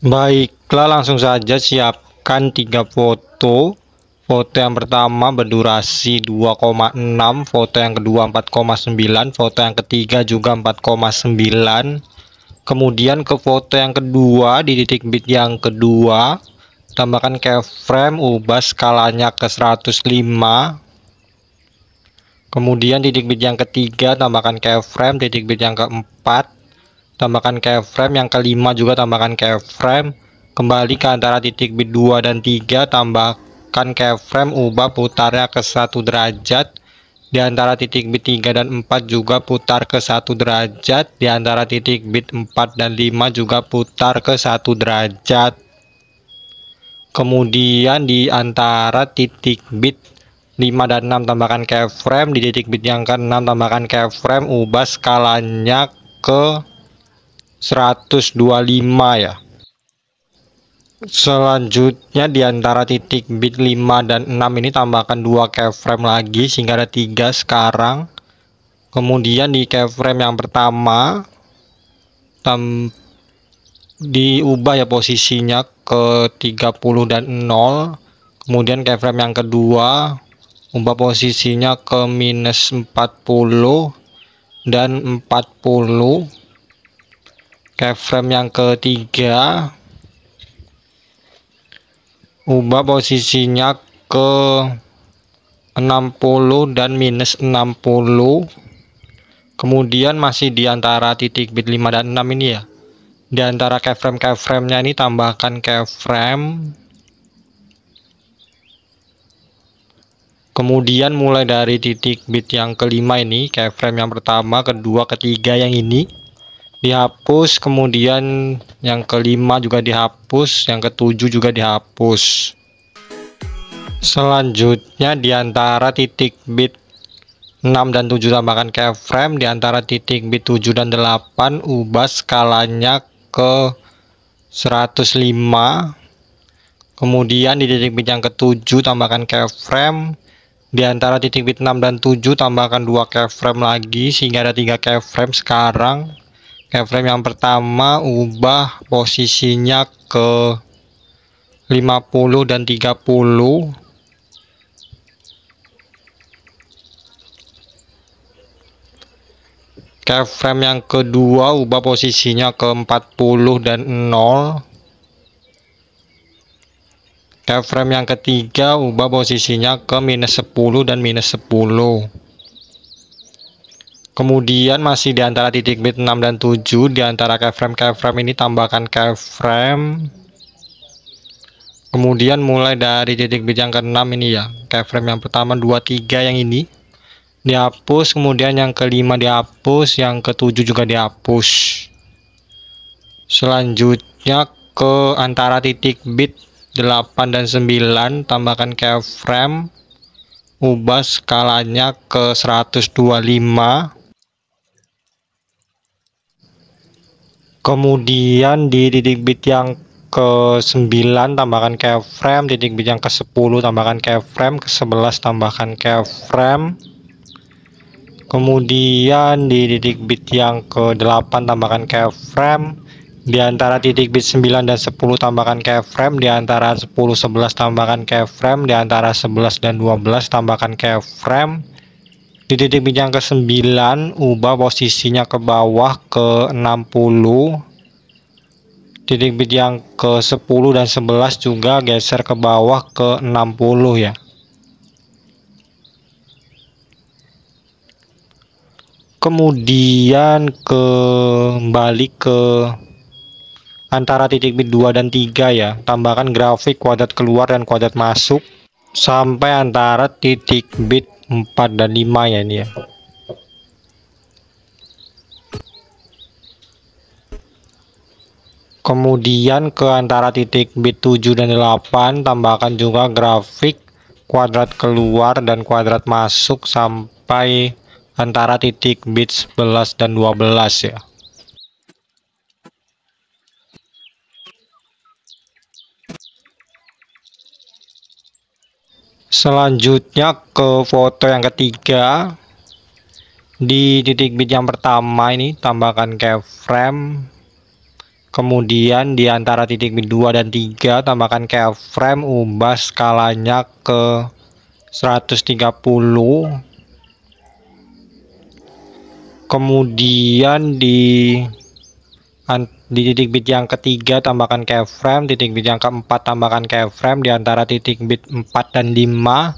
Baiklah, langsung saja siapkan 3 foto. Foto yang pertama berdurasi 2,6, foto yang kedua 4,9, foto yang ketiga juga 4,9. Kemudian ke foto yang kedua di titik bit yang kedua, tambahkan keyframe, ubah skalanya ke 105. Kemudian titik bit yang ketiga tambahkan keyframe, titik bit yang keempat tambahkan keyframe, yang kelima juga tambahkan keyframe. Kembali ke antara titik bit 2 dan 3, tambahkan keyframe, ubah putarnya ke 1 derajat. Di antara titik bit 3 dan 4 juga putar ke 1 derajat. Di antara titik bit 4 dan 5 juga putar ke 1 derajat. Kemudian di antara titik bit 5 dan 6 tambahkan keyframe. Di titik bit yang ke-6 tambahkan keyframe, ubah skalanya ke 125 ya. Selanjutnya di antara titik bit 5 dan 6 ini tambahkan 2 keyframe lagi sehingga ada 3 sekarang. Kemudian di keyframe yang pertama diubah ya posisinya ke 30 dan 0. Kemudian keyframe yang kedua ubah posisinya ke minus 40 dan 40. Keyframe yang ketiga ubah posisinya ke 60 dan minus 60. Kemudian masih di antara titik bit 5 dan 6 ini ya. Di antara keyframe-nya ini tambahkan keyframe. Kemudian mulai dari titik bit yang kelima ini, keyframe yang pertama, kedua, ketiga yang ini dihapus, kemudian yang kelima juga dihapus, yang ketujuh juga dihapus. Selanjutnya di antara titik bit 6 dan 7 tambahkan keyframe, di antara titik bit 7 dan 8 ubah skalanya ke 105. Kemudian di titik bit yang ke-7 tambahkan keyframe. Di antara titik bit 6 dan 7 tambahkan 2 keyframe lagi sehingga ada 3 keyframe sekarang. Keyframe yang pertama ubah posisinya ke 50 dan 30. Keyframe yang kedua ubah posisinya ke 40 dan 0. Keyframe yang ketiga ubah posisinya ke minus 10 dan minus 10. Kemudian masih di antara titik bit 6 dan 7, di antara keyframe ini tambahkan keyframe. Kemudian mulai dari titik bit yang ke-6 ini ya, keyframe yang pertama 2, 3 yang ini dihapus, kemudian yang kelima dihapus, yang ke-7 juga dihapus. Selanjutnya ke antara titik bit 8 dan 9 tambahkan keyframe, ubah skalanya ke 125. Kemudian di titik bit yang ke-9 tambahkan keyframe, titik bit yang ke-10 tambahkan keyframe, ke-11 tambahkan keyframe. Kemudian di titik bit yang ke-8 tambahkan keyframe, di antara titik bit 9 dan 10 tambahkan keyframe, di antara 10 11 tambahkan keyframe, di antara 11 dan 12 tambahkan keyframe. Di titik bit yang ke-9 ubah posisinya ke bawah ke 60. Titik bit yang ke-10 dan 11 juga geser ke bawah ke 60 ya. Kemudian kembali ke antara titik bit 2 dan 3 ya, tambahkan grafik kuadrat keluar dan kuadrat masuk sampai antara titik bit 4 dan 5 ya ini ya. Kemudian ke antara titik bit 7 dan 8 tambahkan juga grafik kuadrat keluar dan kuadrat masuk sampai antara titik bit 11 dan 12 ya. Selanjutnya ke foto yang ketiga, di titik bit yang pertama ini tambahkan keyframe, Kemudian di antara titik bit 2 dan 3 tambahkan keyframe, ubah skalanya ke 130. Kemudian di titik bit yang ketiga tambahkan keyframe, titik bit yang keempat tambahkan keyframe, di antara titik bit 4 dan 5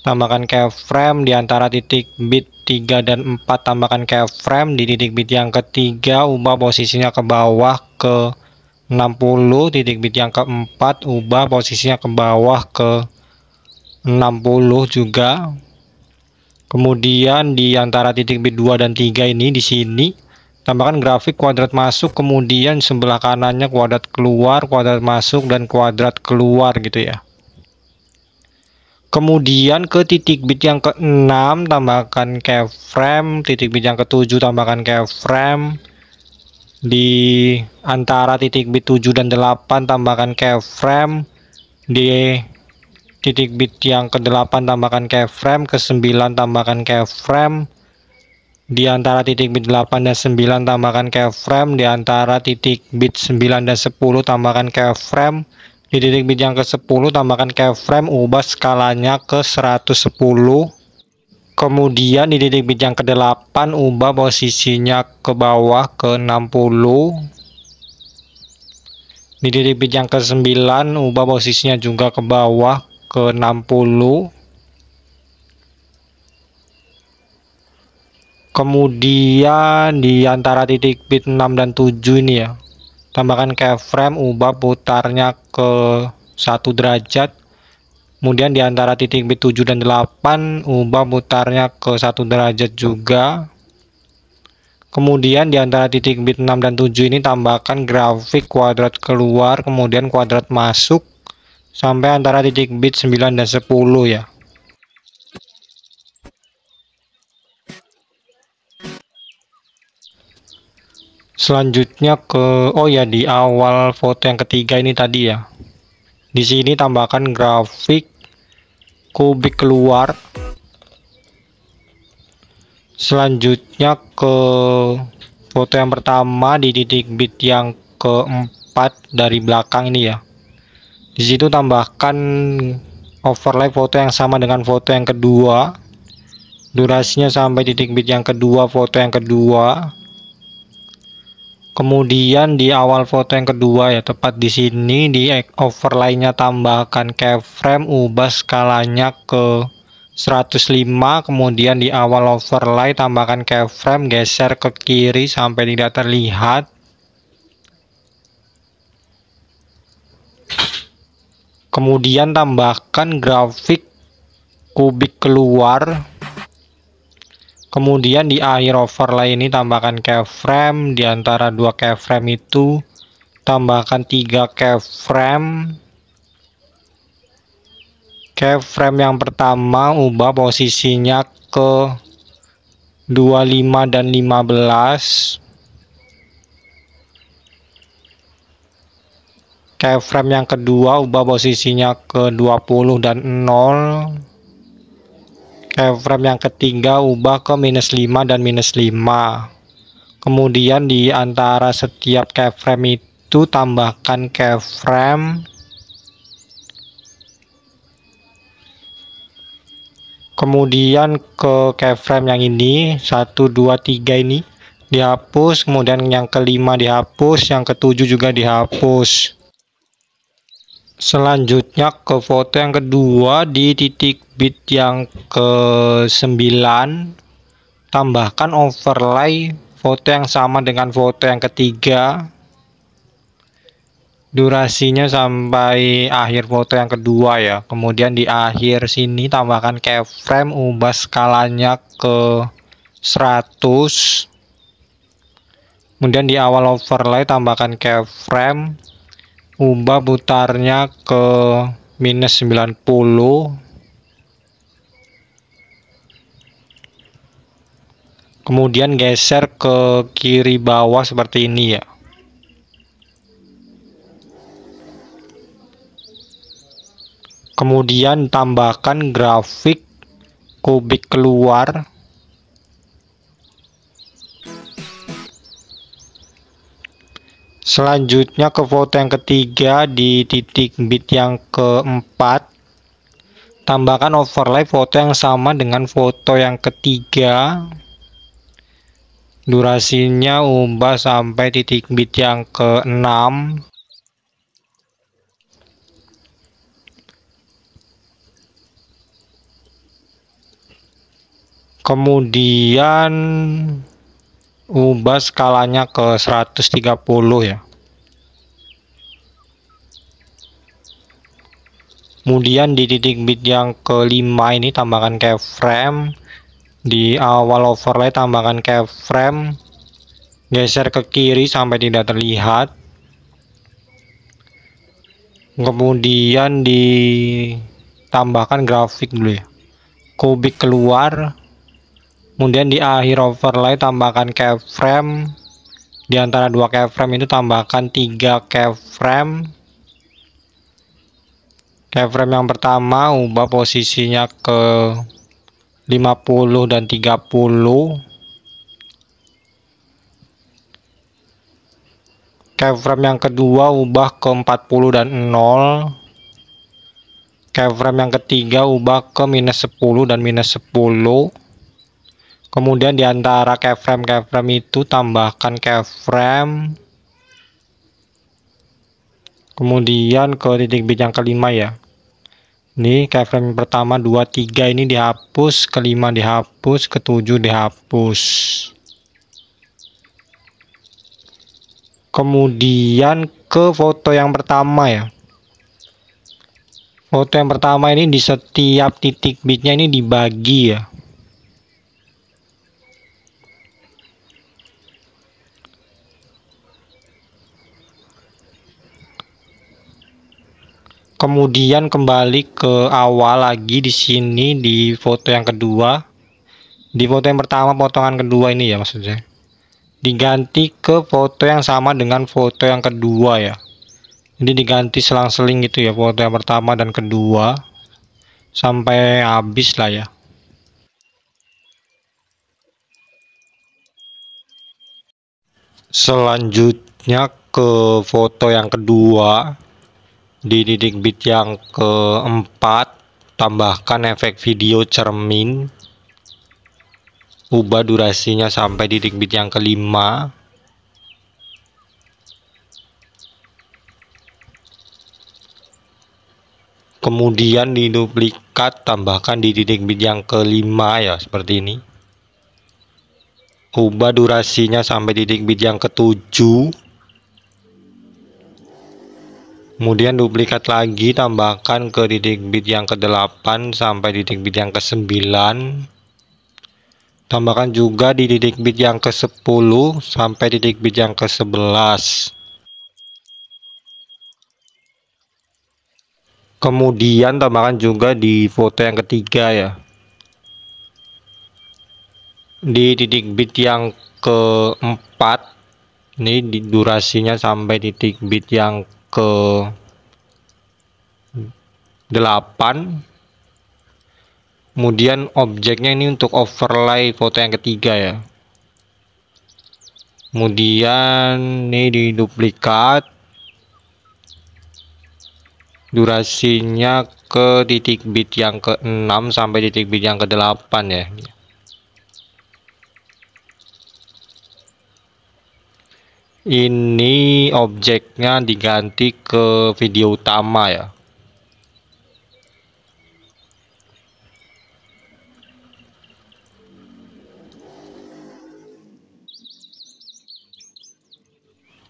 tambahkan keyframe, di antara titik bit 3 dan 4 tambahkan keyframe, di titik bit yang ketiga ubah posisinya ke bawah ke 60, titik bit yang keempat ubah posisinya ke bawah ke 60 juga. Kemudian di antara titik bit 2 dan 3 ini di sini tambahkan grafik kuadrat masuk, kemudian sebelah kanannya kuadrat keluar, kuadrat masuk, dan kuadrat keluar gitu ya. Kemudian ke titik bit yang ke-6 tambahkan keyframe, titik bit yang ke-7 tambahkan keyframe, di antara titik bit 7 dan 8 tambahkan keyframe, di titik bit yang ke-8 tambahkan keyframe, ke-9 tambahkan keyframe, di antara titik bit 8 dan 9 tambahkan keyframe, di antara titik bit 9 dan 10 tambahkan keyframe, di titik bit yang ke-10 tambahkan keyframe, ubah skalanya ke 110. Kemudian di titik bit yang ke-8 ubah posisinya ke bawah ke 60. Di titik bit yang ke-9 ubah posisinya juga ke bawah ke 60. Kemudian di antara titik bit 6 dan 7 ini ya, tambahkan keyframe, ubah putarnya ke 1 derajat. Kemudian di antara titik bit 7 dan 8 ubah putarnya ke 1 derajat juga. Kemudian di antara titik bit 6 dan 7 ini tambahkan grafik kuadrat keluar, kemudian kuadrat masuk sampai antara titik bit 9 dan 10 ya. Selanjutnya ke di awal foto yang ketiga ini tadi ya. Di sini tambahkan grafik kubik keluar. Selanjutnya ke foto yang pertama di titik bit yang keempat dari belakang ini ya. Di situ tambahkan overlay foto yang sama dengan foto yang kedua. Durasinya sampai titik bit yang kedua foto yang kedua. Kemudian di awal foto yang kedua ya, tepat di sini di overlay-nya tambahkan keyframe, ubah skalanya ke 105. Kemudian di awal overlay tambahkan keyframe, geser ke kiri sampai tidak terlihat. Kemudian tambahkan grafik kubik keluar. Kemudian di akhir overlay ini tambahkan keyframe, di antara dua keyframe itu tambahkan 3 keyframe. Keyframe yang pertama ubah posisinya ke 25 dan 15. Keyframe yang kedua ubah posisinya ke 20 dan 0. Keyframe yang ketiga ubah ke -5 dan -5. Kemudian di antara setiap keyframe itu tambahkan keyframe. Kemudian ke keyframe yang ini 1, 2, 3 ini dihapus. Kemudian yang kelima dihapus, yang ketujuh juga dihapus. Selanjutnya ke foto yang kedua di titik bit yang ke-9 tambahkan overlay foto yang sama dengan foto yang ketiga. Durasinya sampai akhir foto yang kedua ya. Kemudian di akhir sini tambahkan keyframe, ubah skalanya ke 100. Kemudian di awal overlay tambahkan keyframe, ubah putarnya ke -90. Kemudian geser ke kiri bawah seperti ini ya. Kemudian tambahkan grafik kubik keluar. Selanjutnya ke foto yang ketiga, di titik bit yang keempat tambahkan overlay foto yang sama dengan foto yang ketiga. Durasinya ubah sampai titik bit yang ke-6. Kemudian ubah skalanya ke 130 ya. Kemudian di titik bit yang kelima ini tambahkan keyframe. Di awal overlay tambahkan keyframe. Geser ke kiri sampai tidak terlihat. Kemudian ditambahkan grafik dulu ya. Kubik keluar. Kemudian di akhir overlay tambahkan keyframe. Di antara dua keyframe itu tambahkan 3 keyframe. Keyframe yang pertama ubah posisinya ke 50 dan 30. Keyframe yang kedua ubah ke 40 dan 0. Keyframe yang ketiga ubah ke -10 dan -10. Kemudian di antara keyframe itu tambahkan keyframe. Kemudian ke titik bit yang kelima ya. Ini keyframe pertama 2, 3 ini dihapus, kelima dihapus, ketujuh dihapus. Kemudian ke foto yang pertama ya. Foto yang pertama ini di setiap titik bitnya ini dibagi ya. Kemudian kembali ke awal lagi di sini di foto yang kedua. Di foto yang pertama potongan kedua ini ya maksudnya. Diganti ke foto yang sama dengan foto yang kedua ya. Jadi diganti selang-seling gitu ya, foto yang pertama dan kedua sampai habis lah ya. Selanjutnya ke foto yang kedua. Di titik bit yang keempat tambahkan efek video cermin. Ubah durasinya sampai titik bit yang kelima. Kemudian diduplikat tambahkan di titik bit yang kelima ya, seperti ini. Ubah durasinya sampai titik bit yang ketujuh. Kemudian duplikat lagi, tambahkan ke titik bit yang ke-8 sampai titik bit yang ke-9. Tambahkan juga di titik bit yang ke-10 sampai titik bit yang ke-11. Kemudian tambahkan juga di foto yang ketiga ya. Di titik bit yang keempat ini di durasinya sampai titik bit yang ke-8. Kemudian objeknya ini untuk overlay foto yang ketiga ya. Kemudian ini diduplikat, durasinya ke titik bit yang ke-6 sampai titik bit yang ke-8 ya. Ini objeknya diganti ke video utama ya.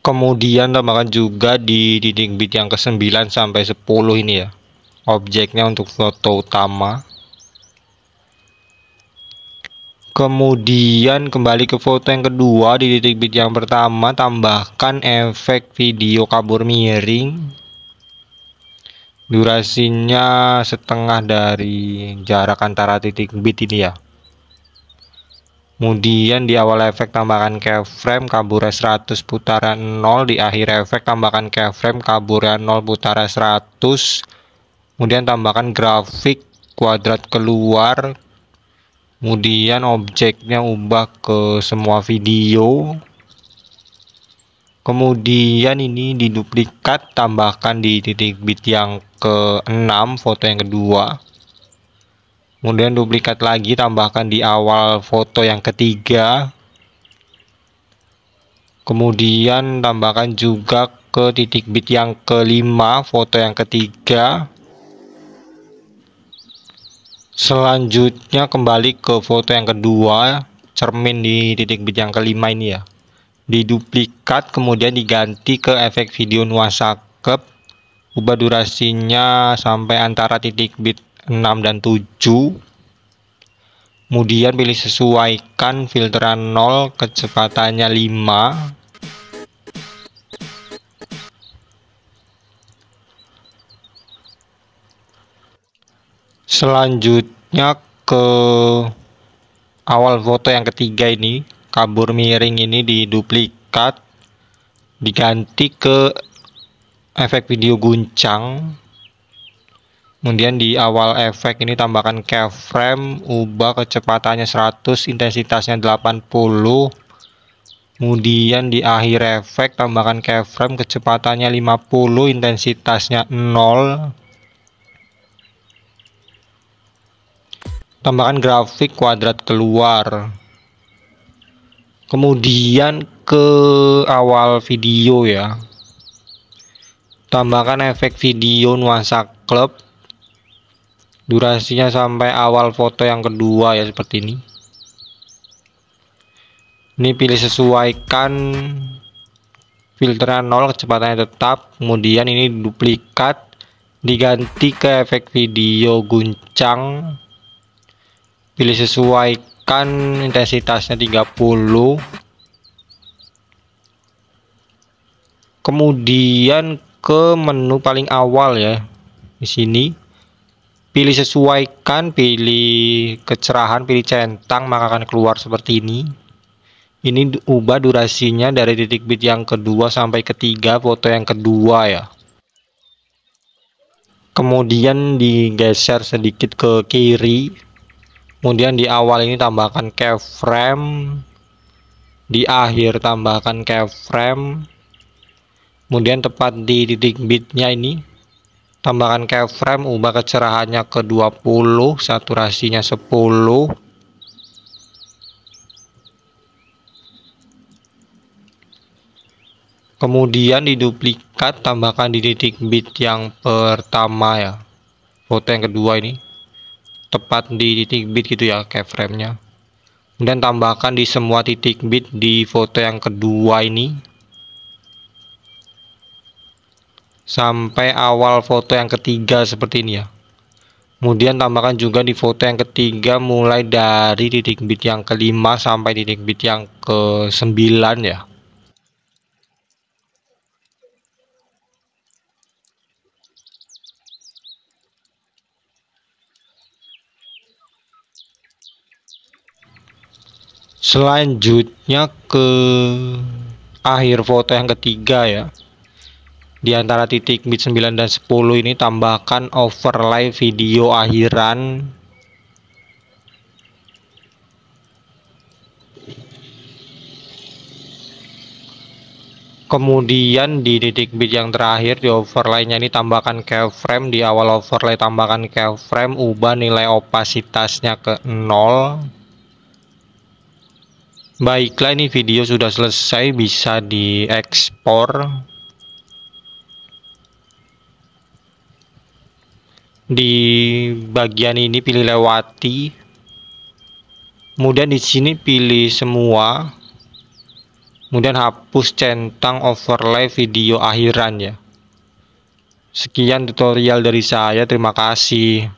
Kemudian tambahkan juga di titik bit yang ke-9 sampai 10 ini ya. Objeknya untuk foto utama. Kemudian kembali ke foto yang kedua, di titik bit yang pertama tambahkan efek video kabur miring. Durasinya setengah dari jarak antara titik bit ini ya. Kemudian di awal efek tambahkan keyframe kaburnya 100 putaran 0, di akhir efek tambahkan keyframe kaburnya 0 putaran 100. Kemudian tambahkan grafik kuadrat keluar. Kemudian objeknya ubah ke semua video. Kemudian ini diduplikat, tambahkan di titik bit yang ke-6 foto yang kedua. Kemudian duplikat lagi, tambahkan di awal foto yang ketiga. Kemudian tambahkan juga ke titik bit yang ke-5 foto yang ketiga. Selanjutnya kembali ke foto yang kedua, cermin di titik bit yang ke-5 ini ya. Diduplikat, kemudian diganti ke efek video nuansa curve, ubah durasinya sampai antara titik bit 6 dan 7. Kemudian pilih sesuaikan filteran 0, kecepatannya 5. Selanjutnya ke awal foto yang ketiga ini, kabur miring ini diduplikat, diganti ke efek video guncang. Kemudian di awal efek ini tambahkan keyframe, ubah kecepatannya 100, intensitasnya 80. Kemudian di akhir efek tambahkan keyframe, kecepatannya 50, intensitasnya 0. Tambahkan grafik kuadrat keluar. Kemudian ke awal video ya, tambahkan efek video nuansa club, durasinya sampai awal foto yang kedua ya, seperti ini. Ini pilih sesuaikan filteran 0, kecepatannya tetap. Kemudian ini duplikat, diganti ke efek video guncang, pilih sesuaikan intensitasnya 30. Kemudian ke menu paling awal ya, di sini pilih sesuaikan, pilih kecerahan, pilih centang, maka akan keluar seperti ini. Ini ubah durasinya dari titik bit yang kedua sampai ketiga foto yang kedua ya. Kemudian digeser sedikit ke kiri. Kemudian di awal ini tambahkan keyframe, di akhir tambahkan keyframe. Kemudian tepat di titik bitnya ini tambahkan keyframe, ubah kecerahannya ke 20, saturasinya 10. Kemudian diduplikat, tambahkan di titik bit yang pertama ya, foto yang kedua ini, tepat di titik bit gitu ya keyframe-nya. Kemudian tambahkan di semua titik bit di foto yang kedua ini sampai awal foto yang ketiga seperti ini ya. Kemudian tambahkan juga di foto yang ketiga mulai dari titik bit yang ke-5 sampai titik bit yang ke-9 ya. Selanjutnya ke akhir foto yang ketiga ya. Di antara titik bit 9 dan 10 ini tambahkan overlay video akhiran. Kemudian di titik bit yang terakhir di overlaynya ini tambahkan keyframe, di awal overlay tambahkan keyframe, ubah nilai opasitasnya ke 0. Baiklah, ini video sudah selesai, bisa diekspor. Di bagian ini pilih lewati. Kemudian di sini pilih semua. Kemudian hapus centang overlay video akhiran ya. Sekian tutorial dari saya, terima kasih.